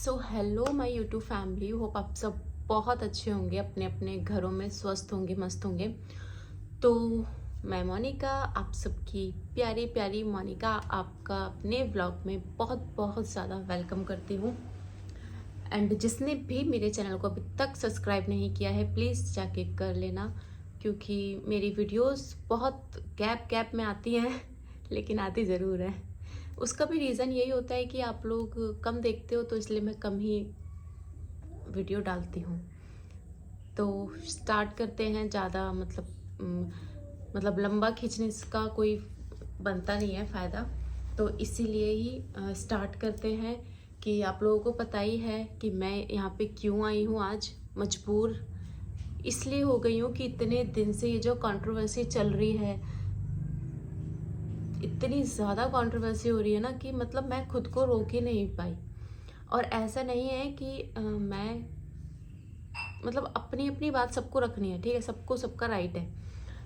So hello my YouTube family, hope आप सब बहुत अच्छे होंगे, अपने अपने घरों में स्वस्थ होंगे, मस्त होंगे। तो मैं मोनिका, आप सबकी प्यारी प्यारी मोनिका, आपका अपने व्लॉग में बहुत बहुत ज़्यादा वेलकम करती हूँ। एंड जिसने भी मेरे चैनल को अभी तक सब्सक्राइब नहीं किया है, प्लीज़ जाके कर लेना, क्योंकि मेरी वीडियोस बहुत गैप गैप में आती हैं लेकिन आती ज़रूर है। उसका भी रीज़न यही होता है कि आप लोग कम देखते हो, तो इसलिए मैं कम ही वीडियो डालती हूँ। तो स्टार्ट करते हैं। ज़्यादा मतलब लंबा खींचने का कोई बनता नहीं है फ़ायदा, तो इसीलिए ही स्टार्ट करते हैं कि आप लोगों को पता ही है कि मैं यहाँ पे क्यों आई हूँ। आज मजबूर इसलिए हो गई हूँ कि इतने दिन से ये जो कंट्रोवर्सी चल रही है, इतनी ज़्यादा कंट्रोवर्सी हो रही है ना कि मतलब मैं खुद को रोक ही नहीं पाई। और ऐसा नहीं है कि मैं मतलब अपनी अपनी बात सबको रखनी है, ठीक है, सबको सबका राइट है।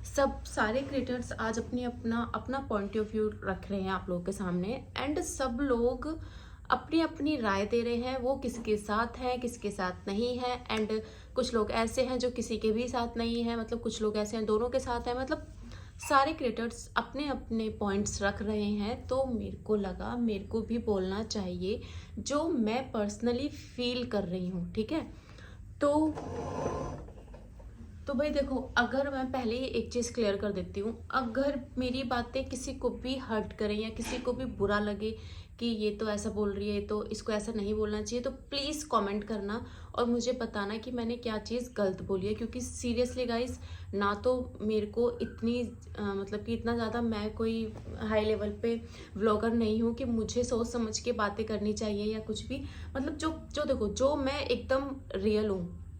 सब सारे क्रिएटर्स आज अपनी अपना अपना पॉइंट ऑफ व्यू रख रहे हैं आप लोगों के सामने, एंड सब लोग अपनी अपनी राय दे रहे हैं। वो किसके साथ है, किसके साथ नहीं है। एंड कुछ लोग ऐसे हैं जो किसी के भी साथ नहीं है, मतलब कुछ लोग ऐसे हैं दोनों के साथ है। मतलब सारे क्रिएटर्स अपने अपने पॉइंट्स रख रहे हैं। तो मेरे को लगा मेरे को भी बोलना चाहिए जो मैं पर्सनली फील कर रही हूँ, ठीक है। तो भाई देखो, अगर मैं पहले ही एक चीज़ क्लियर कर देती हूँ, अगर मेरी बातें किसी को भी हर्ट करें या किसी को भी बुरा लगे कि ये तो ऐसा बोल रही है, तो इसको ऐसा नहीं बोलना चाहिए, तो प्लीज़ कमेंट करना और मुझे बताना कि मैंने क्या चीज़ गलत बोली है। क्योंकि सीरियसली गाइस, ना तो मेरे को इतनी मतलब कि इतना ज़्यादा मैं कोई हाई लेवल पे व्लॉगर नहीं हूँ कि मुझे सोच समझ के बातें करनी चाहिए या कुछ भी। मतलब जो जो देखो, जो मैं एकदम रियल हूँ,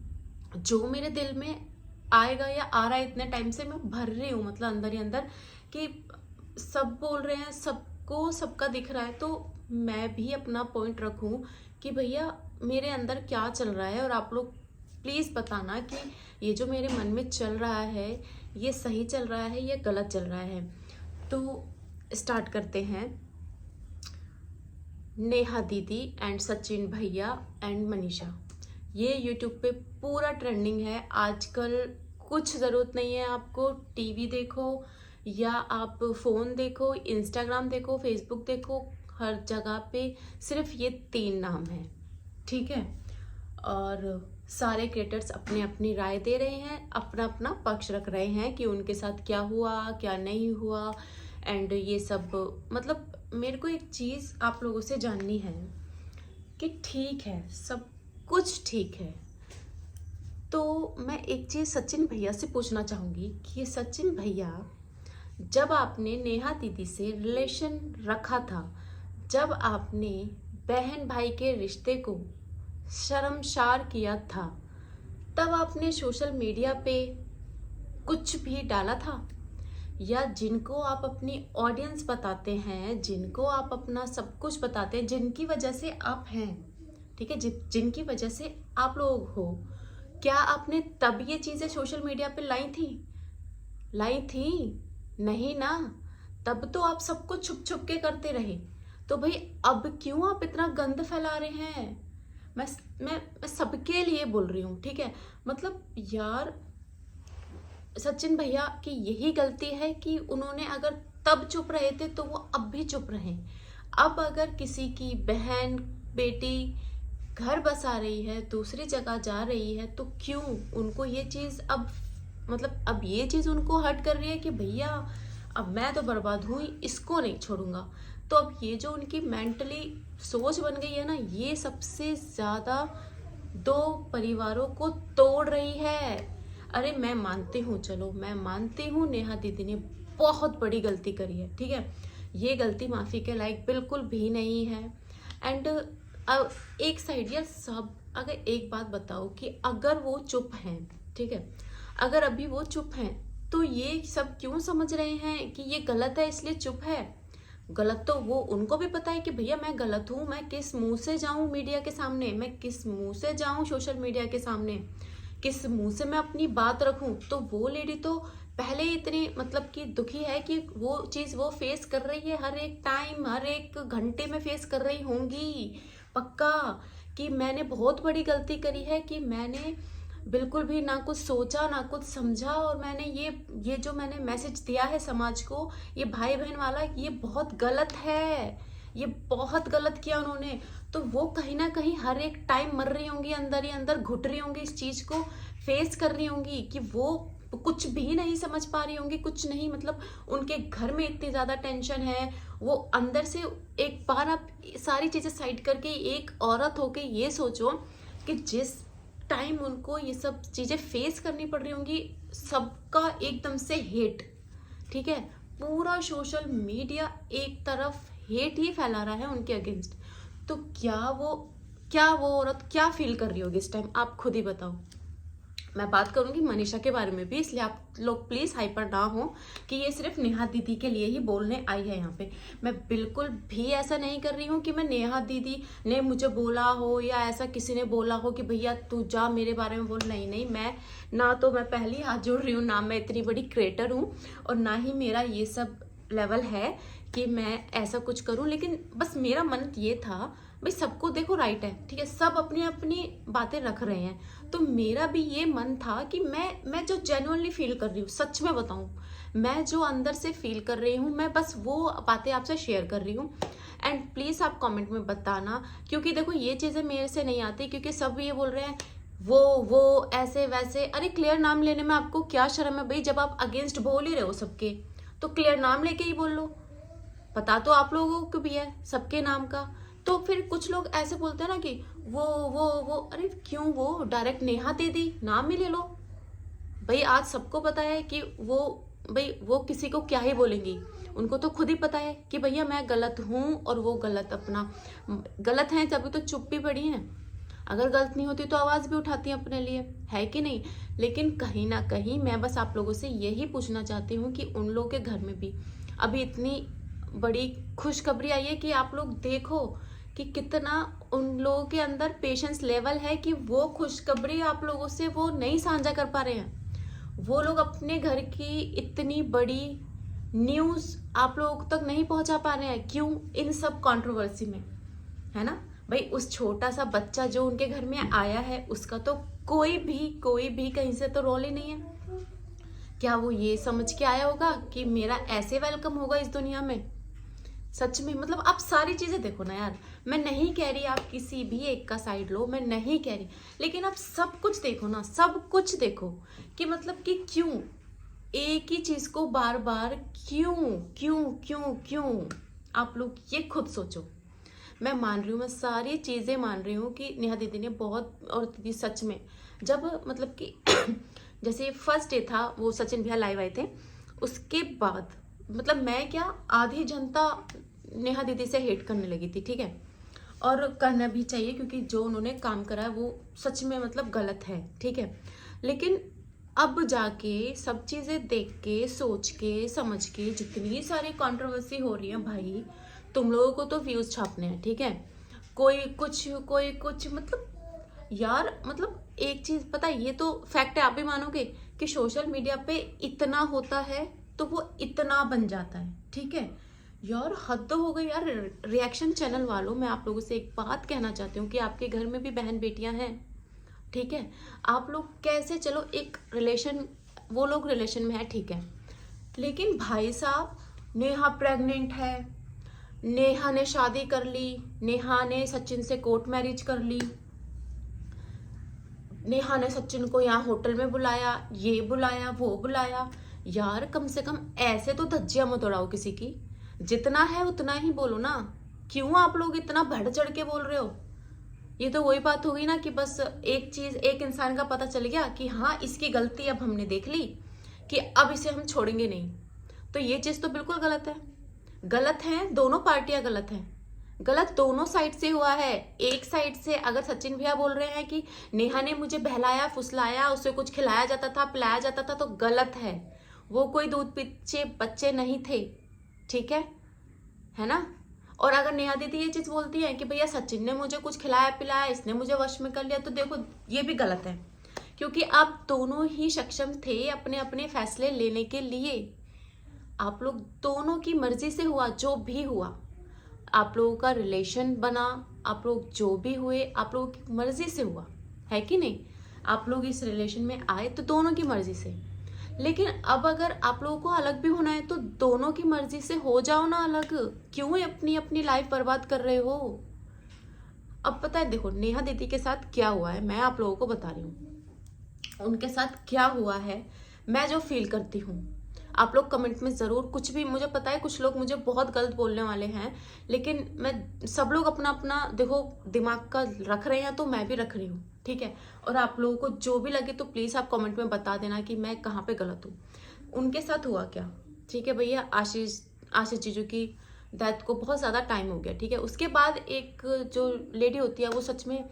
जो मेरे दिल में आएगा या आ रहा है, इतने टाइम से मैं भर रही हूँ, मतलब अंदर ही अंदर, कि सब बोल रहे हैं, सबको सबका दिख रहा है, तो मैं भी अपना पॉइंट रखूँ कि भैया मेरे अंदर क्या चल रहा है। और आप लोग प्लीज़ बताना कि ये जो मेरे मन में चल रहा है, ये सही चल रहा है या गलत चल रहा है। तो स्टार्ट करते हैं। नेहा दीदी एंड सचिन भैया एंड मनीषा, ये यूट्यूब पे पूरा ट्रेंडिंग है आजकल। कुछ ज़रूरत नहीं है आपको टीवी देखो या आप फ़ोन देखो, इंस्टाग्राम देखो, फेसबुक देखो, हर जगह पे सिर्फ ये 3 नाम है, ठीक है। और सारे क्रिएटर्स अपने अपनी राय दे रहे हैं, अपना अपना पक्ष रख रहे हैं कि उनके साथ क्या हुआ क्या नहीं हुआ। एंड ये सब, मतलब मेरे को एक चीज़ आप लोगों से जाननी है कि ठीक है, सब कुछ ठीक है, तो मैं एक चीज़ सचिन भैया से पूछना चाहूँगी कि सचिन भैया, जब आपने नेहा दीदी से रिलेशन रखा था, जब आपने बहन भाई के रिश्ते को शर्मसार किया था, तब आपने सोशल मीडिया पे कुछ भी डाला था? या जिनको आप अपनी ऑडियंस बताते हैं, जिनको आप अपना सब कुछ बताते हैं, जिनकी वजह से आप हैं, ठीक है, जिनकी वजह से आप लोग हो, क्या आपने तब ये चीज़ें सोशल मीडिया पे लाई थी? नहीं ना। तब तो आप सब कुछ छुप छुप के करते रहे। तो भाई अब क्यों आप इतना गंद फैला रहे हैं? मैं सबके लिए बोल रही हूँ, ठीक है। मतलब यार, सचिन भैया की यही गलती है कि उन्होंने अगर तब चुप रहे थे तो वो अब भी चुप रहे। अब अगर किसी की बहन बेटी घर बसा रही है, दूसरी जगह जा रही है, तो क्यों उनको ये चीज़ अब, मतलब अब ये चीज़ उनको हर्ट कर रही है कि भैया अब मैं तो बर्बाद हुई, इसको नहीं छोड़ूंगा। तो अब ये जो उनकी मेंटली सोच बन गई है ना, ये सबसे ज़्यादा दो परिवारों को तोड़ रही है। अरे मैं मानती हूँ, चलो मैं मानती हूँ नेहा दीदी ने बहुत बड़ी गलती करी है, ठीक है, ये गलती माफ़ी के लायक बिल्कुल भी नहीं है। एंड एक साइड या सब, अगर एक बात बताओ कि अगर वो चुप हैं, ठीक है, अगर अभी वो चुप हैं, तो ये सब क्यों समझ रहे हैं कि ये गलत है इसलिए चुप है? गलत तो वो, उनको भी पता है कि भैया मैं गलत हूँ, मैं किस मुंह से जाऊं मीडिया के सामने, मैं किस मुंह से जाऊं सोशल मीडिया के सामने, किस मुंह से मैं अपनी बात रखूं। तो वो लेडी तो पहले ही इतनी मतलब कि दुखी है कि वो चीज़ वो फेस कर रही है, हर एक टाइम हर एक घंटे में फेस कर रही होंगी पक्का, कि मैंने बहुत बड़ी गलती करी है, कि मैंने बिल्कुल भी ना कुछ सोचा ना कुछ समझा, और मैंने ये जो मैंने मैसेज दिया है समाज को, ये भाई बहन वाला, ये बहुत गलत है, ये बहुत गलत किया उन्होंने। तो वो कहीं ना कहीं हर एक टाइम मर रही होंगी, अंदर ही अंदर घुट रही होंगी, इस चीज को फेस कर रही होंगी कि वो कुछ भी नहीं समझ पा रही होंगी, कुछ नहीं, मतलब उनके घर में इतनी ज्यादा टेंशन है। वो अंदर से एक बार आप सारी चीजें साइड करके एक औरत होके ये सोचो कि जिस टाइम उनको ये सब चीजें फेस करनी पड़ रही होंगी, सबका एकदम से हेट, ठीक है, पूरा सोशल मीडिया एक तरफ हेट ही फैला रहा है उनके अगेंस्ट। तो क्या वो औरत क्या फील कर रही होगी इस टाइम, आप खुद ही बताओ। मैं बात करूंगी मनीषा के बारे में भी, इसलिए आप लोग प्लीज हाइपर ना हो कि ये सिर्फ नेहा दीदी के लिए ही बोलने आई है यहाँ पे। मैं बिल्कुल भी ऐसा नहीं कर रही हूँ कि मैं नेहा दीदी ने मुझे बोला हो या ऐसा किसी ने बोला हो कि भैया तू जा मेरे बारे में बोल। नहीं नहीं, मैं ना तो मैं पहली हाथ जोड़ रही हूँ, ना मैं इतनी बड़ी क्रिएटर हूँ, और ना ही मेरा ये सब लेवल है कि मैं ऐसा कुछ करूं। लेकिन बस मेरा मन ये था, भाई सबको देखो राइट है, ठीक है, सब अपनी अपनी बातें रख रहे हैं, तो मेरा भी ये मन था कि मैं जो जेन्युइनली फील कर रही हूँ, सच में बताऊं, मैं जो अंदर से फील कर रही हूँ, मैं बस वो बातें आपसे शेयर कर रही हूँ। एंड प्लीज आप कमेंट में बताना, क्योंकि देखो ये चीजें मेरे से नहीं आती, क्योंकि सब ये बोल रहे हैं वो ऐसे वैसे। अरे क्लियर नाम लेने में आपको क्या शर्म है भाई, जब आप अगेंस्ट बोल ही रहे हो सबके, तो क्लियर नाम लेके ही बोल लो। पता तो आप लोगों को भी है सबके नाम का। तो फिर कुछ लोग ऐसे बोलते हैं ना कि वो अरे क्यों, वो डायरेक्ट नेहा दीदी नाम ही ले लो। भाई आज सबको पता है कि वो किसी को क्या ही बोलेंगी, उनको तो खुद ही पता है कि भैया मैं गलत हूं, और वो गलत अपना गलत है, तभी तो चुप भी पड़ी हैं। अगर गलत नहीं होती तो आवाज भी उठाती हैं अपने लिए, है कि नहीं। लेकिन कहीं ना कहीं मैं बस आप लोगों से यही पूछना चाहती हूँ कि उन लोगों के घर में भी अभी इतनी बड़ी खुशखबरी आई है कि आप लोग देखो कि कितना उन लोगों के अंदर पेशेंस लेवल है कि वो खुशखबरी आप लोगों से वो नहीं साझा कर पा रहे हैं। वो लोग अपने घर की इतनी बड़ी न्यूज आप लोगों तक नहीं पहुंचा पा रहे हैं। क्यों? इन सब कंट्रोवर्सी में, है ना भाई। उस छोटा सा बच्चा जो उनके घर में आया है, उसका तो कोई भी कहीं से तो रोल ही नहीं है। क्या वो ये समझ के आया होगा कि मेरा ऐसे वेलकम होगा इस दुनिया में? सच में, मतलब आप सारी चीजें देखो ना यार। मैं नहीं कह रही आप किसी भी एक का साइड लो, मैं नहीं कह रही, लेकिन आप सब कुछ देखो ना, सब कुछ देखो कि मतलब कि क्यों एक ही चीज को बार बार क्यों क्यों क्यों क्यों। आप लोग ये खुद सोचो। मैं मान रही हूँ, मैं सारी चीजें मान रही हूँ कि नेहा दीदी ने बहुत, और दीदी सच में जब मतलब कि जैसे फर्स्ट डे था, वो सचिन भैया लाइव आए थे, उसके बाद मतलब मैं क्या, आधी जनता नेहा दीदी से हेट करने लगी थी, ठीक है, और करना भी चाहिए क्योंकि जो उन्होंने काम करा है वो सच में मतलब गलत है, ठीक है। लेकिन अब जाके सब चीजें देख के, सोच के, समझ के, जितनी सारी कंट्रोवर्सी हो रही है भाई, तुम लोगों को तो व्यूज छापने हैं, ठीक है, कोई कुछ मतलब यार, मतलब एक चीज पता है, ये तो फैक्ट है, आप भी मानोगे कि सोशल मीडिया पे इतना होता है तो वो इतना बन जाता है, ठीक है। यार हद तो हो गई यार। रिएक्शन चैनल वालों, मैं आप लोगों से एक बात कहना चाहती हूँ कि आपके घर में भी बहन बेटियां हैं, ठीक है। आप लोग कैसे, चलो एक रिलेशन, वो लोग रिलेशन में है, ठीक है, लेकिन भाई साहब नेहा प्रेग्नेंट है, नेहा ने शादी कर ली, नेहा ने सचिन से कोर्ट मैरिज कर ली, नेहा ने सचिन को यहाँ होटल में बुलाया, ये बुलाया, वो बुलाया। यार कम से कम ऐसे तो धज्जियां मत उड़ाओ किसी की, जितना है उतना ही बोलो ना। क्यों आप लोग इतना बढ़ चढ़ के बोल रहे हो? ये तो वही बात होगी ना कि बस एक चीज, एक इंसान का पता चल गया कि हाँ इसकी गलती अब हमने देख ली कि अब इसे हम छोड़ेंगे नहीं, तो ये चीज तो बिल्कुल गलत है। गलत है, दोनों पार्टियां गलत हैं, गलत दोनों साइड से हुआ है। एक साइड से अगर सचिन भैया बोल रहे हैं कि नेहा ने मुझे बहलाया फुसलाया, उसे कुछ खिलाया जाता था, पिलाया जाता था, तो गलत है। वो कोई दूध पीछे बच्चे नहीं थे, ठीक है ना। और अगर नेहा दीदी ये चीज बोलती है कि भैया सचिन ने मुझे कुछ खिलाया पिलाया, इसने मुझे वश में कर लिया, तो देखो ये भी गलत है, क्योंकि आप दोनों ही सक्षम थे अपने अपने फैसले लेने के लिए। आप लोग दोनों की मर्जी से हुआ जो भी हुआ। आप लोगों का रिलेशन बना, आप लोग जो भी हुए आप लोगों की मर्जी से हुआ, है कि नहीं? आप लोग इस रिलेशन में आए तो दोनों की मर्जी से। लेकिन अब अगर आप लोगों को अलग भी होना है तो दोनों की मर्जी से हो जाओ ना अलग। क्यों अपनी अपनी लाइफ बर्बाद कर रहे हो? अब पता है, देखो नेहा दीदी के साथ क्या हुआ है, मैं आप लोगों को बता रही हूँ उनके साथ क्या हुआ है, मैं जो फील करती हूँ। आप लोग कमेंट में ज़रूर कुछ भी, मुझे पता है कुछ लोग मुझे बहुत गलत बोलने वाले हैं, लेकिन मैं सब लोग अपना अपना देखो दिमाग का रख रहे हैं तो मैं भी रख रही हूँ, ठीक है? और आप लोगों को जो भी लगे तो प्लीज़ आप कमेंट में बता देना कि मैं कहाँ पे गलत हूँ। उनके साथ हुआ क्या, ठीक है भैया? आशीष आशीष जीजू की डेथ को बहुत ज़्यादा टाइम हो गया, ठीक है? उसके बाद एक जो लेडी होती है वो सच में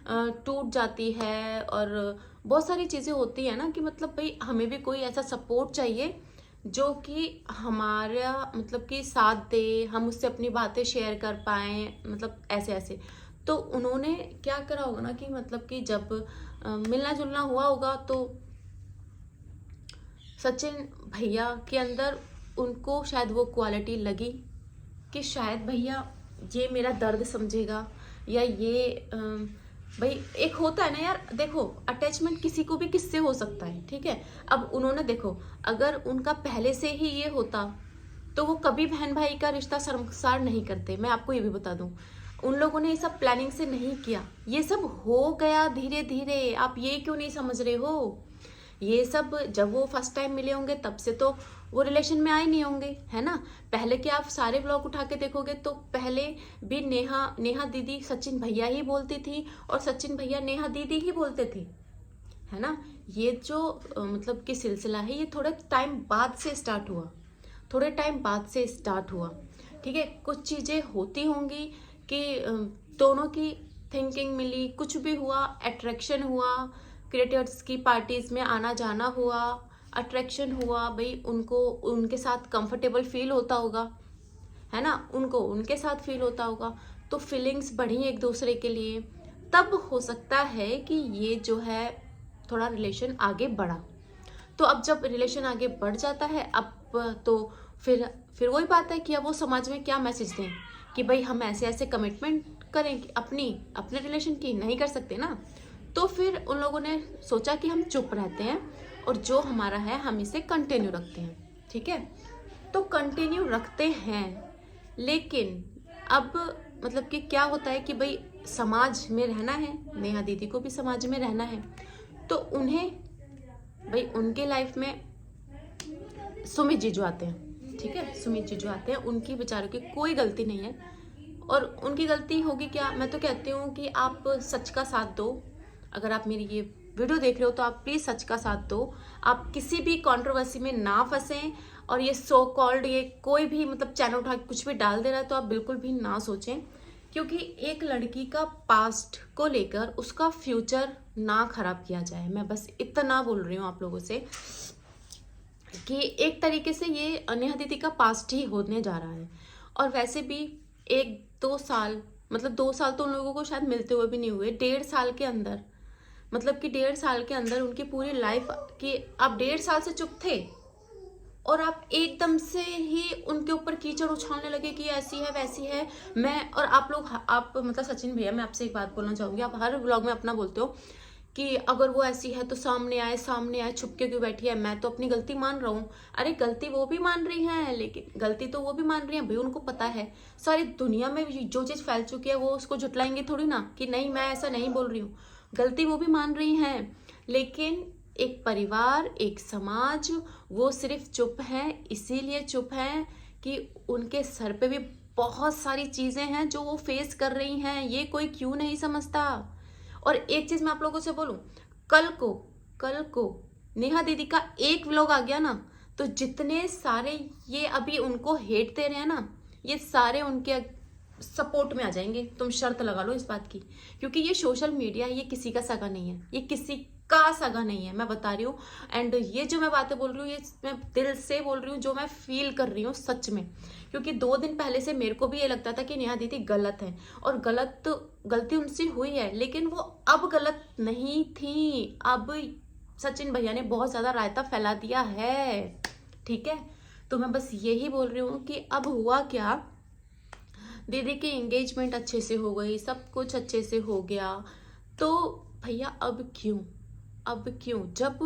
टूट जाती है, और बहुत सारी चीज़ें होती है ना कि मतलब भाई हमें भी कोई ऐसा सपोर्ट चाहिए जो कि हमारा मतलब कि साथ दे, हम उससे अपनी बातें शेयर कर पाएँ, मतलब ऐसे ऐसे। तो उन्होंने क्या करा होगा ना कि मतलब कि जब मिलना जुलना हुआ होगा तो सचिन भैया के अंदर उनको शायद वो क्वालिटी लगी कि शायद भैया ये मेरा दर्द समझेगा, या ये भाई एक होता है ना यार, देखो अटैचमेंट किसी को भी किससे हो सकता है, ठीक है? अब उन्होंने देखो अगर उनका पहले से ही ये होता तो वो कभी बहन भाई का रिश्ता शर्मसार नहीं करते, मैं आपको ये भी बता दूं। उन लोगों ने ये सब प्लानिंग से नहीं किया, ये सब हो गया धीरे धीरे। आप ये क्यों नहीं समझ रहे हो? ये सब जब वो फर्स्ट टाइम मिले होंगे तब से तो वो रिलेशन में आए नहीं होंगे, है ना? पहले के आप सारे व्लॉग उठा के देखोगे तो पहले भी नेहा दीदी सचिन भैया ही बोलती थी, और सचिन भैया नेहा दीदी ही बोलते थे, है ना? ये जो मतलब कि सिलसिला है ये थोड़े टाइम बाद से स्टार्ट हुआ, थोड़े टाइम बाद से स्टार्ट हुआ, ठीक है? कुछ चीज़ें होती होंगी कि दोनों की थिंकिंग मिली, कुछ भी हुआ, अट्रैक्शन हुआ, क्रिएटर्स की पार्टीज में आना जाना हुआ, अट्रैक्शन हुआ, भाई उनको उनके साथ कंफर्टेबल फील होता होगा, है ना? उनको उनके साथ फील होता होगा, तो फीलिंग्स बढ़ी एक दूसरे के लिए, तब हो सकता है कि ये जो है थोड़ा रिलेशन आगे बढ़ा। तो अब जब रिलेशन आगे बढ़ जाता है अब तो फिर वही बात है कि अब वो समाज में क्या मैसेज दें कि भाई हम ऐसे ऐसे कमिटमेंट करें कि अपने रिलेशन की नहीं कर सकते ना। तो फिर उन लोगों ने सोचा कि हम चुप रहते हैं और जो हमारा है हम इसे कंटिन्यू रखते हैं, ठीक है? तो कंटिन्यू रखते हैं, लेकिन अब मतलब कि क्या होता है कि भाई समाज में रहना है, नेहा दीदी को भी समाज में रहना है, तो उन्हें भाई उनके लाइफ में सुमित जीजू आते हैं, ठीक है? सुमित जीजू आते हैं, उनकी बेचारों की कोई गलती नहीं है, और उनकी गलती होगी क्या? मैं तो कहती हूँ कि आप सच का साथ दो। अगर आप मेरी ये वीडियो देख रहे हो तो आप प्लीज़ सच का साथ दो, आप किसी भी कंट्रोवर्सी में ना फंसें, और ये सो कॉल्ड ये कोई भी मतलब चैनल उठा के कुछ भी डाल दे रहा है तो आप बिल्कुल भी ना सोचें, क्योंकि एक लड़की का पास्ट को लेकर उसका फ्यूचर ना खराब किया जाए। मैं बस इतना बोल रही हूँ आप लोगों से कि एक तरीके से ये नेहा दीदी का पास्ट ही होने जा रहा है। और वैसे भी 1-2 साल, मतलब 2 साल तो उन लोगों को शायद मिलते हुए भी नहीं हुए, 1.5 साल के अंदर, मतलब कि 1.5 साल के अंदर उनकी पूरी लाइफ की आप 1.5 साल से चुप थे और आप एकदम से ही उनके ऊपर कीचड़ उछालने लगे कि ऐसी है वैसी है। मैं और आप लोग आप मतलब सचिन भैया, मैं आपसे एक बात बोलना चाहूँगी, आप हर व्लॉग में अपना बोलते हो कि अगर वो ऐसी है तो सामने आए, छुप के क्यों बैठी है? मैं तो अपनी गलती मान रहा हूँ। अरे गलती वो भी मान रही हैं, लेकिन गलती तो वो भी मान रही हैं भाई, उनको पता है सारी दुनिया में जो चीज़ फैल चुकी है वो उसको झुटलाएंगे थोड़ी ना कि नहीं मैं ऐसा नहीं बोल रही हूँ। गलती वो भी मान रही हैं, लेकिन एक परिवार, एक समाज, वो सिर्फ चुप हैं, इसीलिए चुप हैं कि उनके सर पे भी बहुत सारी चीज़ें हैं जो वो फेस कर रही हैं। ये कोई क्यों नहीं समझता? और एक चीज़ मैं आप लोगों से बोलूं, कल को नेहा दीदी का एक व्लॉग आ गया ना, तो जितने सारे ये अभी उनको हेट दे रहे हैं ना, ये सारे उनके सपोर्ट में आ जाएंगे। तुम शर्त लगा लो इस बात की, क्योंकि ये सोशल मीडिया है, ये किसी का सगा नहीं है, ये किसी का सगा नहीं है, मैं बता रही हूँ। एंड ये जो मैं बातें बोल रही हूँ ये मैं दिल से बोल रही हूँ, जो मैं फील कर रही हूँ सच में। क्योंकि 2 दिन पहले से मेरे को भी ये लगता था कि नेहा दीदी गलत है, और गलती उनसे हुई है, लेकिन वो अब गलत नहीं थी। अब सचिन भैया ने बहुत ज़्यादा रायता फैला दिया है, ठीक है? तो मैं बस यही बोल रही हूँ कि अब हुआ क्या, दीदी की एंगेजमेंट अच्छे से हो गई, सब कुछ अच्छे से हो गया, तो भैया अब क्यों, अब क्यों? जब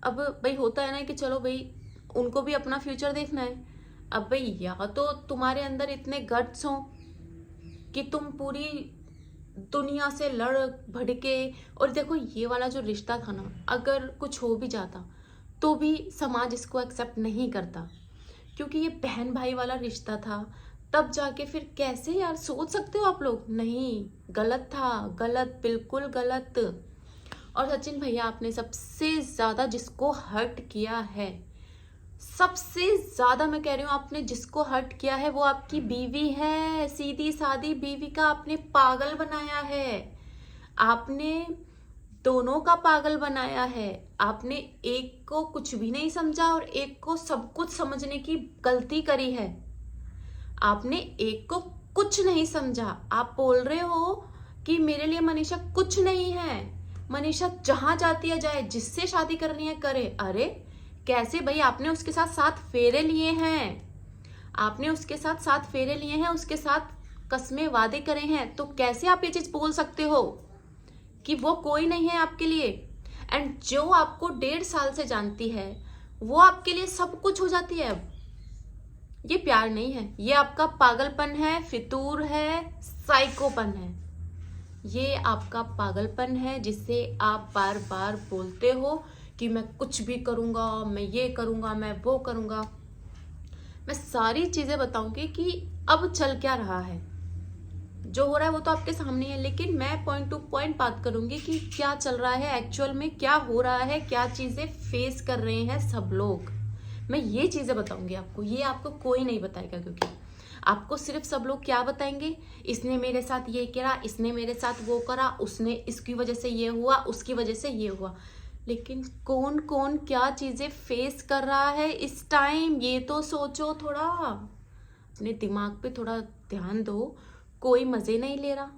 अब भाई होता है ना कि चलो भाई उनको भी अपना फ्यूचर देखना है। अब भाई या तो तुम्हारे अंदर इतने गट्स हो कि तुम पूरी दुनिया से लड़ भड़के, और देखो ये वाला जो रिश्ता था ना, अगर कुछ हो भी जाता तो भी समाज इसको एक्सेप्ट नहीं करता, क्योंकि ये बहन भाई वाला रिश्ता था। तब जाके फिर कैसे यार सोच सकते हो आप लोग? नहीं, गलत था, गलत, बिल्कुल गलत। और सचिन भैया, आपने सबसे ज्यादा जिसको हर्ट किया है, सबसे ज्यादा मैं कह रही हूँ, आपने जिसको हर्ट किया है वो आपकी बीवी है। सीधी सादी बीवी का आपने पागल बनाया है, आपने दोनों का पागल बनाया है। आपने एक को कुछ भी नहीं समझा और एक को सब कुछ समझने की गलती करी है। आपने एक को कुछ नहीं समझा। आप बोल रहे हो कि मेरे लिए मनीषा कुछ नहीं है, मनीषा जहां जाती है जाए, जिससे शादी करनी है करे। अरे कैसे भाई? आपने उसके साथ 7 फेरे लिए हैं, आपने उसके साथ 7 फेरे लिए हैं, उसके साथ कस्में वादे करे हैं, तो कैसे आप ये चीज बोल सकते हो कि वो कोई नहीं है आपके लिए? एंड जो आपको 1.5 साल से जानती है वो आपके लिए सब कुछ हो जाती है। अब ये प्यार नहीं है, ये आपका पागलपन है, फितूर है, साइकोपन है। ये आपका पागलपन है जिससे आप बार बार बोलते हो कि मैं कुछ भी करूंगा, मैं ये करूंगा, मैं वो करूंगा। मैं सारी चीजें बताऊंगी कि अब चल क्या रहा है। जो हो रहा है वो तो आपके सामने है, लेकिन मैं पॉइंट टू पॉइंट बात करूंगी कि क्या चल रहा है एक्चुअल में, क्या हो रहा है, क्या चीजें फेस कर रहे हैं सब लोग। मैं ये चीजें बताऊंगी आपको, ये आपको कोई नहीं बताएगा, क्योंकि आपको सिर्फ सब लोग क्या बताएंगे, इसने मेरे साथ ये करा, इसने मेरे साथ वो करा, उसने इसकी वजह से ये हुआ, उसकी वजह से ये हुआ। लेकिन कौन कौन क्या चीजें फेस कर रहा है इस टाइम, ये तो सोचो थोड़ा। अपने दिमाग पे थोड़ा ध्यान दो। कोई मजे नहीं ले रहा,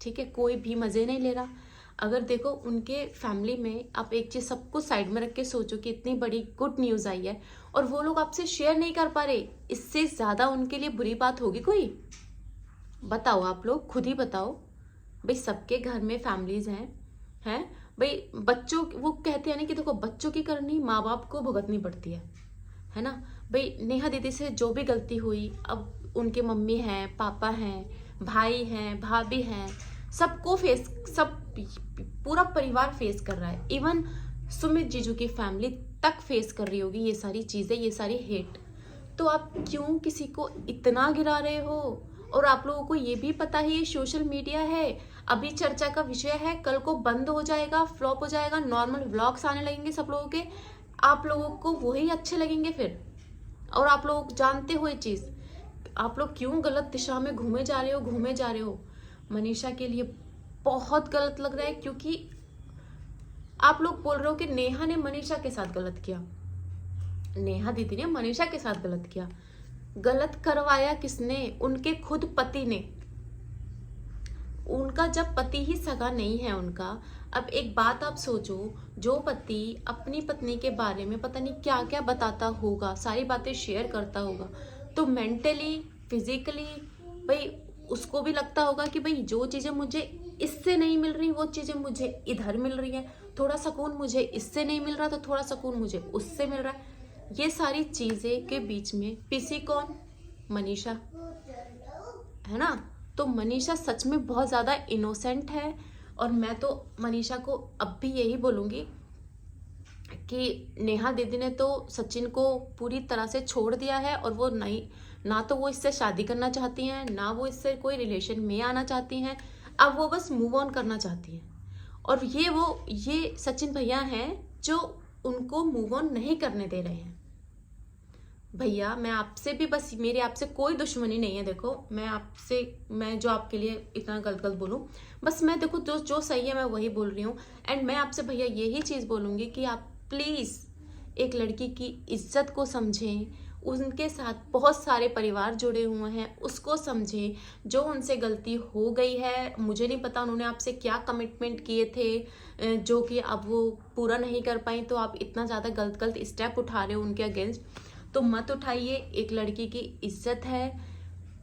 ठीक है, कोई भी मजे नहीं ले रहा। अगर देखो उनके फैमिली में, आप एक चीज सबको साइड में रख के सोचो कि इतनी बड़ी गुड न्यूज आई है और वो लोग आपसे शेयर नहीं कर पा रहे, इससे ज्यादा उनके लिए बुरी बात होगी कोई? बताओ, आप लोग खुद ही बताओ। भाई सबके घर में फैमिलीज हैं भाई। बच्चों, वो कहते हैं ना कि देखो बच्चों की करनी माँ बाप को भुगतनी पड़ती है ना। भाई नेहा दीदी से जो भी गलती हुई, अब उनके मम्मी हैं, पापा हैं, भाई हैं, भाभी हैं, सबको फेस, सब पूरा परिवार फेस कर रहा है। इवन सुमित जीजू की फैमिली तक फेस कर रही होगी ये सारी चीजें, ये सारी हेट। तो आप क्यों किसी को इतना गिरा रहे हो? और आप लोगों को ये भी पता है ये सोशल मीडिया है, अभी चर्चा का विषय है, कल को बंद हो जाएगा, फ्लॉप हो जाएगा, नॉर्मल व्लॉग्स आने लगेंगे सब लोगों के, आप लोगों को वही अच्छे लगेंगे फिर। और आप लोग जानते हो ये चीज, आप लोग क्यों गलत दिशा में घूमे जा रहे हो, घूमे जा रहे हो। मनीषा के लिए बहुत गलत लग रहा है, क्योंकि आप लोग बोल रहे हो कि नेहा ने मनीषा के साथ गलत किया, नेहा दीदी ने मनीषा के साथ गलत किया। गलत करवाया किसने? उनके खुद पति ने। उनका जब पति ही सगा नहीं है उनका। अब एक बात आप सोचो, जो पति अपनी पत्नी के बारे में पता नहीं क्या क्या बताता होगा, सारी बातें शेयर करता होगा, तो मेंटली, फिजिकली भाई उसको भी लगता होगा कि भाई जो चीजें मुझे इससे नहीं मिल रही वो चीजें मुझे इधर मिल रही हैं, थोड़ा सुकून मुझे इससे नहीं मिल रहा तो थोड़ा सुकून मुझे उससे मिल रहा है। ये सारी चीजें के बीच में पिसी कौन? मनीषा, है ना। तो मनीषा सच में बहुत ज्यादा इनोसेंट है, और मैं तो मनीषा को अब भी यही बोलूंगी कि नेहा दीदी ने तो सचिन को पूरी तरह से छोड़ दिया है, और वो नहीं, ना तो वो इससे शादी करना चाहती हैं, ना वो इससे कोई रिलेशन में आना चाहती हैं। अब वो बस मूव ऑन करना चाहती हैं, और ये सचिन भैया हैं जो उनको मूव ऑन नहीं करने दे रहे हैं। भैया मैं आपसे भी बस, मेरी आपसे कोई दुश्मनी नहीं है। देखो मैं जो आपके लिए इतना गलत गलत बोलूं, बस मैं देखो जो सही है मैं वही बोल रही हूँ। एंड मैं आपसे भैया यही चीज बोलूंगी कि आप प्लीज एक लड़की की इज्जत को समझें, उनके साथ बहुत सारे परिवार जुड़े हुए हैं उसको समझें। जो उनसे गलती हो गई है, मुझे नहीं पता उन्होंने आपसे क्या कमिटमेंट किए थे जो कि अब वो पूरा नहीं कर पाई, तो आप इतना ज़्यादा गलत गलत स्टेप उठा रहे हो उनके अगेंस्ट, तो मत उठाइए। एक लड़की की इज्जत है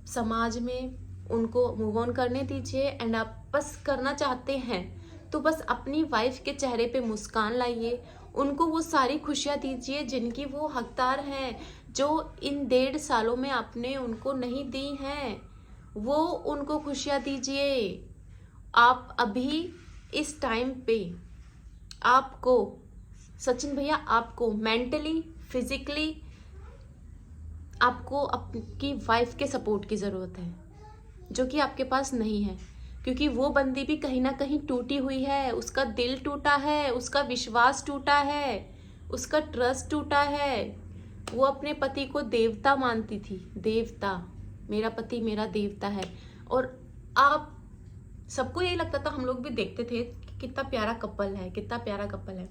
समाज में, उनको मूव ऑन करने दीजिए। एंड आप बस करना चाहते हैं तो बस अपनी वाइफ के चेहरे पे मुस्कान लाइए, उनको वो सारी खुशियाँ दीजिए जिनकी वो हकदार हैं, जो इन 1.5 सालों में आपने उनको नहीं दी हैं, वो उनको खुशियाँ दीजिए। आप अभी इस टाइम पे आपको, सचिन भैया, आपको मेंटली, फिजिकली आपको आपकी वाइफ के सपोर्ट की ज़रूरत है, जो कि आपके पास नहीं है। क्योंकि वो बंदी भी कहीं ना कहीं टूटी हुई है, उसका दिल टूटा है, उसका विश्वास टूटा है, उसका ट्रस्ट टूटा है। वो अपने पति को देवता मानती थी, देवता, मेरा पति मेरा देवता है। और आप सबको यही लगता था, हम लोग भी देखते थे कि कितना प्यारा कपल है, कितना प्यारा कपल है,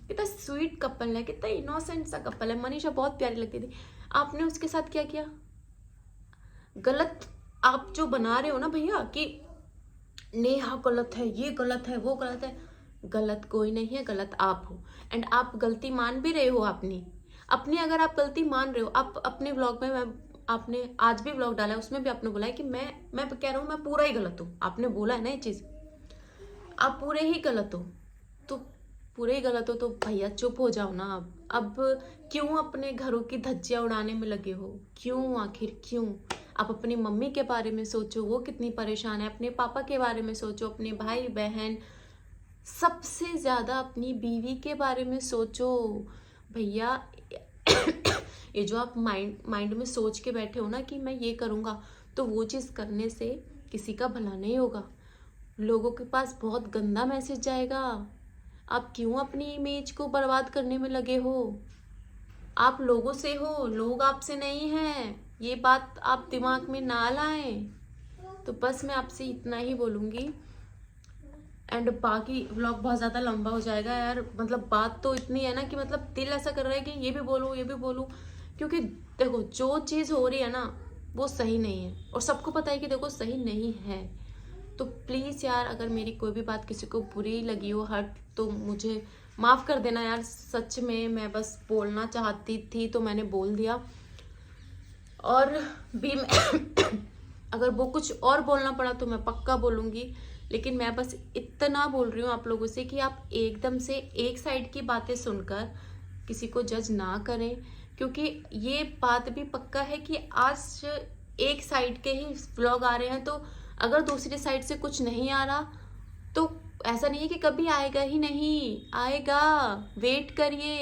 कितना स्वीट कपल है, कितना इनोसेंट सा कपल है। मनीषा बहुत प्यारी लगती थी। आपने उसके साथ क्या किया? गलत आप जो बना रहे हो ना भैया कि नेहा गलत है, ये गलत है, वो गलत है, गलत कोई नहीं है, गलत आप हो। एंड आप गलती मान भी रहे हो अपनी अपनी अगर आप गलती मान रहे हो, आप अपने व्लॉग में, आपने आज भी व्लॉग डाला है, उसमें भी आपने बोला है कि मैं कह रहा हूँ मैं पूरा ही गलत हूँ। आपने बोला है ना ये चीज़, आप पूरे ही गलत हो। तो पूरे ही गलत हो तो भैया चुप हो जाओ ना। अब क्यों अपने घरों की धज्जियां उड़ाने में लगे हो? क्यों? आखिर क्यों? आप अपनी मम्मी के बारे में सोचो, वो कितनी परेशान है। अपने पापा के बारे में सोचो, अपने भाई बहन, सबसे ज़्यादा अपनी बीवी के बारे में सोचो भैया। ये जो आप माइंड में सोच के बैठे हो ना कि मैं ये करूँगा, तो वो चीज़ करने से किसी का भला नहीं होगा, लोगों के पास बहुत गंदा मैसेज जाएगा। आप क्यों अपनी इमेज को बर्बाद करने में लगे हो? आप लोगों से हो, लोग आपसे नहीं हैं। ये बात आप दिमाग में ना लाएं। तो बस मैं आपसे इतना ही बोलूँगी। एंड बाकी व्लॉग बहुत ज़्यादा लंबा हो जाएगा यार, मतलब बात तो इतनी है ना कि मतलब दिल ऐसा कर रहा है कि ये भी बोलूँ, ये भी बोलूँ। क्योंकि देखो, जो चीज़ हो रही है ना वो सही नहीं है, और सबको पता है कि देखो सही नहीं है। तो प्लीज़ यार, अगर मेरी कोई भी बात किसी को बुरी लगी हो, हर्ट, तो मुझे माफ़ कर देना यार। सच में मैं बस बोलना चाहती थी तो मैंने बोल दिया। और भी मैं अगर वो कुछ और बोलना पड़ा तो मैं पक्का बोलूँगी। लेकिन मैं बस इतना बोल रही हूँ आप लोगों से कि आप एकदम से एक साइड की बातें सुनकर किसी को जज ना करें। क्योंकि ये बात भी पक्का है कि आज एक साइड के ही व्लॉग आ रहे हैं, तो अगर दूसरी साइड से कुछ नहीं आ रहा तो ऐसा नहीं है कि कभी आएगा ही नहीं, आएगा, वेट करिए।